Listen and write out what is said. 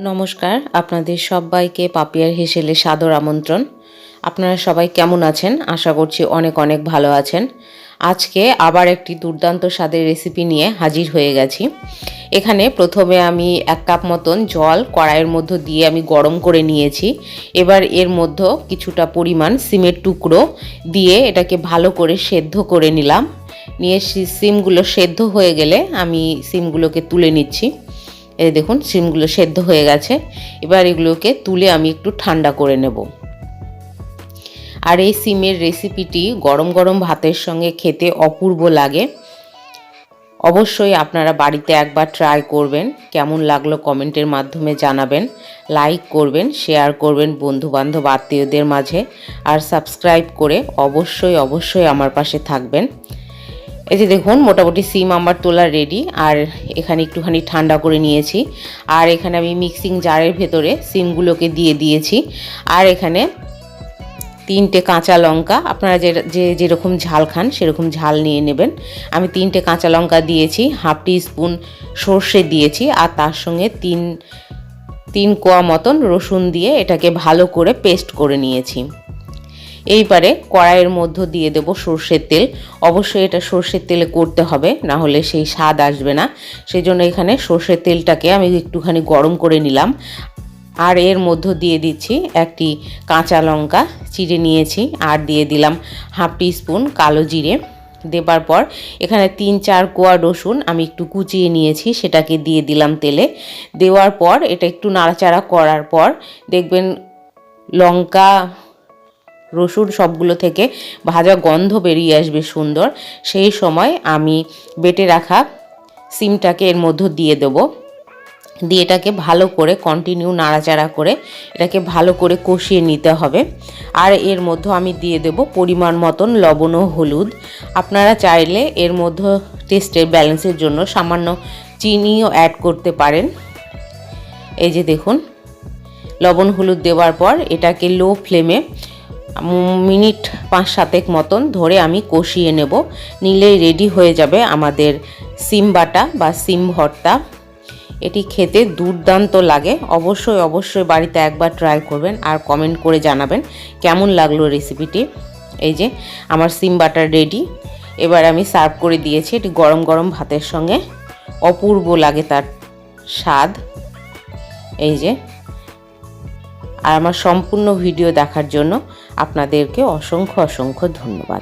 নমস্কার, আপনাদের সবাইকে পাপিয়ার হেসেলে সাদর আমন্ত্রণ। আপনারা সবাই কেমন আছেন? আশা করছি অনেক অনেক ভালো আছেন। আজকে আবার একটি দুর্দান্ত স্বাদের রেসিপি নিয়ে হাজির হয়ে গেছি। এখানে প্রথমে আমি 1 কাপ মতন জল কড়াইয়ের মধ্যে দিয়ে আমি গরম করে নিয়েছি। এবার এর মধ্যে কিছুটা পরিমাণ সিমের টুকরো দিয়ে এটাকে ভালো করে সেদ্ধ করে নিলাম। নিয়ে সিমগুলো সেদ্ধ হয়ে গেলে আমি সিমগুলোকে তুলে নিচ্ছি। এই দেখুন সিমগুলো সেদ্ধ হয়ে গেছে। এবার এগুলোকে তুলে আমি একটু ঠান্ডা করে নেব। আর এই সিমের রেসিপিটি গরম গরম ভাতের সঙ্গে খেতে অপূর্ব লাগে। অবশ্যই আপনারা বাড়িতে একবার ট্রাই করবেন। কেমন লাগলো কমেন্টের মাধ্যমে জানাবেন। লাইক করবেন, শেয়ার করবেন বন্ধুবান্ধব আত্মীয়দের মাঝে। আর সাবস্ক্রাইব করে অবশ্যই আমার পাশে থাকবেন। এই যে দেখুন মোটামুটি সিম আমার তোলা রেডি। আর এখানে একটুখানি ঠান্ডা করে নিয়েছি। আর এখানে আমি মিক্সিং জারের ভেতরে সিমগুলোকে দিয়ে দিয়েছি। আর এখানে 3টে কাঁচা লঙ্কা, আপনারা যেরকম ঝাল খান সেরকম ঝাল নিয়ে নেবেন। আমি 3টে কাঁচা লঙ্কা দিয়েছি, হাফ টিস্পুন সর্ষে দিয়েছি, আর তার সঙ্গে তিন কোয়া মতন রসুন দিয়ে এটাকে ভালো করে পেস্ট করে নিয়েছি। এইবারে কড়াইয়ের মধ্যে দিয়ে দেব সর্ষের তেল। অবশ্যই এটা সর্ষের তেলে করতে হবে, না হলে সেই স্বাদ আসবে না। সেই জন্য এখানে সর্ষের তেলটাকে আমি একটুখানি গরম করে নিলাম। আর এর মধ্যে দিয়ে দিচ্ছি একটি কাঁচা লঙ্কা চিড়ে নিয়েছি, আর দিয়ে দিলাম হাফ টিস্পুন কালো জিরে। দেবার পর এখানে 3-4 কোয়া রসুন আমি একটু কুচিয়ে নিয়েছি, সেটাকে দিয়ে দিলাম তেলে। দেওয়ার পর এটা একটু নাড়াচাড়া করার পর দেখবেন লঙ্কা রসুন সবগুলো থেকে ভাজা গন্ধ বেরিয়ে আসবে সুন্দর। সেই সময় আমি বেটে রাখা সিমটাকে এর মধ্যে দিয়ে দেব। দিয়ে এটাকে ভালো করে কন্টিনিউ নাড়াচাড়া করে এটাকে ভালো করে কষিয়ে নিতে হবে। আর এর মধ্যে আমি দিয়ে দেব পরিমাণ মতন লবণ ও হলুদ। আপনারা চাইলে এর মধ্যে টেস্টের ব্যালেন্সের জন্য সামান্য চিনিও অ্যাড করতে পারেন। এই যে দেখুন লবণ হলুদ দেওয়ার পর এটাকে লো ফ্লেমে মিনিট 5-7 মতন ধরে আমি কষিয়ে নেব। নিলেই রেডি হয়ে যাবে আমাদের সিম বাটা বা সিম ভর্তা। এটি খেতে দুর্দান্ত লাগে। অবশ্যই বাড়িতে একবার ট্রাই করবেন আর কমেন্ট করে জানাবেন কেমন লাগলো রেসিপিটি। এই যে আমার সিম বাটার রেডি। এবার আমি সার্ভ করে দিয়েছি। এটি গরম গরম ভাতের সঙ্গে অপূর্ব লাগে তার স্বাদ। এই যে, আর আমার সম্পূর্ণ ভিডিও দেখার জন্য আপনাদেরকে অসংখ্য ধন্যবাদ।